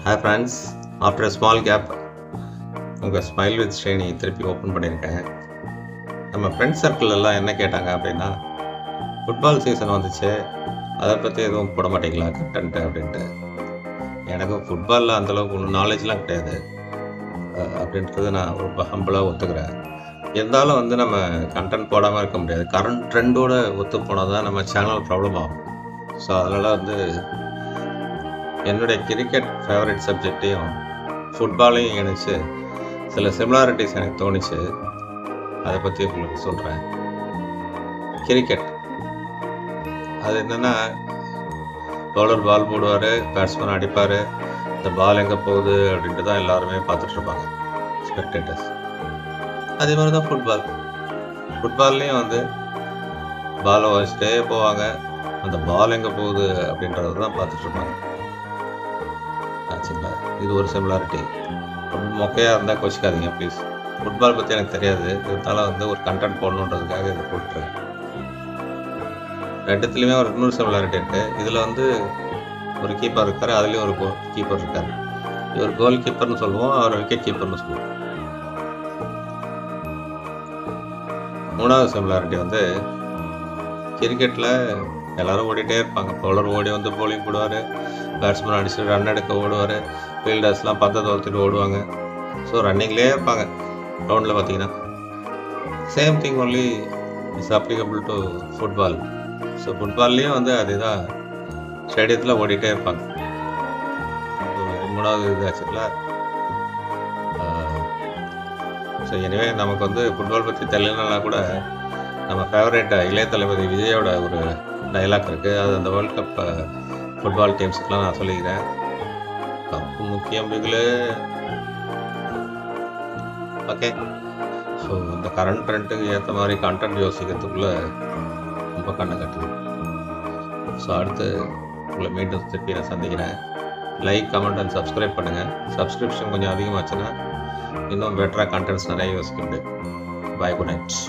Hi friends, after small cap உங்கள் smile with Srini திருப்பி open பண்ணியிருக்கேன். நம்ம ஃப்ரெண்ட்ஸ் சர்க்கிளெல்லாம் என்ன கேட்டாங்க அப்படின்னா, ஃபுட்பால் சீசன் வந்துச்சு, அதை பற்றி எதுவும் போட மாட்டீங்களா கண்டென்ட்டு அப்படின்ட்டு. எனக்கு ஃபுட்பாலில் அந்தளவுக்கு ஒன்றும் நாலேஜ்லாம் கிடையாது அப்படின்றது நான் ரொம்ப ஹம்பிளாக ஒத்துக்கிறேன். இருந்தாலும் வந்து நம்ம கண்டென்ட் போடாமல் இருக்க முடியாது. கரண்ட் ட்ரெண்டோடு ஒத்து போனால் தான் நம்ம சேனல் ப்ராப்ளம் ஆகும். ஸோ அதனால் வந்து என்னுடைய கிரிக்கெட் ஃபேவரட் சப்ஜெக்டையும் ஃபுட்பாலையும் இணைச்சு சில சிமிலாரிட்டிஸ் எனக்கு தோணுச்சு. அதை பற்றி உங்களுக்கு சொல்கிறேன். கிரிக்கெட் அது என்னென்னா, பவுலர் பால் போடுவார், பேட்ஸ்மேன் அடிப்பார், இந்த பால் எங்கே போகுது அப்படின்ட்டு தான் எல்லாருமே பார்த்துட்ருப்பாங்க, ஸ்பெக்டேட்டர்ஸ். அதே மாதிரி தான் ஃபுட்பால்லையும் வந்து பாலை வச்சுட்டே போவாங்க, அந்த பால் எங்கே போகுது அப்படின்றத தான் பார்த்துட்ருப்பாங்க. ஆச்சுங்களா? இது ஒரு சிமிலாரிட்டி. ரொம்ப மொக்கையாக இருந்தால் கோச்சிக்காதீங்க ப்ளீஸ். ஃபுட்பால் பற்றி எனக்கு தெரியாது, இருந்தாலும் வந்து ஒரு கண்டென்ட் போடணுன்றதுக்காக இதை போட்டுருக்கேன். ரெண்டுத்துலேயுமே ஒரு இன்னொரு சிமிலாரிட்டி இருக்குது. இதில் வந்து ஒரு கீப்பர் இருக்கார், அதுலேயும் ஒரு கீப்பர் இருக்கார். இவர் கோல் கீப்பர்னு சொல்லுவோம், அவர் விக்கெட் கீப்பர்னு சொல்லுவோம். மூணாவது சிமிலாரிட்டி வந்து கிரிக்கெட்டில் எல்லோரும் ஓடிட்டே இருப்பாங்க. பவுலர் ஓடி வந்து போலிங் போடுவார், பேட்ஸ்மேன் அடிச்சுட்டு ரன் எடுக்க ஓடுவார், ஃபீல்டர்ஸ்லாம் பந்தை துரத்திட்டு ஓடுவாங்க. ஸோ ரன்னிங்லேயே இருப்பாங்க கிரவுண்டில் பார்த்தீங்கன்னா. Same thing only is applicable to football. So ஃபுட்பால்லையும் வந்து அதுதான், ஸ்டேடியத்தில் ஓடிட்டே இருப்பாங்க. மூணாவது இது ஆச்சுங்களா. ஸோ எனவே நமக்கு வந்து ஃபுட்பால் பற்றி தெரியலனா கூட நம்ம ஃபேவரேட் இளைய தளபதி விஜயோட ஒரு டைலாக் இருக்குது. அது அந்த வேர்ல்ட் கப் ஃபுட்பால் டீம்ஸுக்கெலாம் நான் சொல்லிக்கிறேன். கப்பு முக்கியம் பிகில். ஓகே. ஸோ இந்த கரண்ட் ட்ரெண்டுக்கு ஏற்ற மாதிரி கண்டென்ட் யோசிக்கிறதுக்குள்ளே ரொம்ப கண்ணை கட்டுது. ஸோ அடுத்து உங்களை மீண்டும் திருப்பி நான் சந்திக்கிறேன். லைக், கமெண்ட் அண்ட் சப்ஸ்கிரைப் பண்ணுங்கள். சப்ஸ்கிரிப்ஷன் கொஞ்சம் அதிகமாச்சுன்னா இன்னும் பெட்டராக கண்டென்ட்ஸ் நிறைய யோசிக்க முடியும். பாய், குட் நைட்.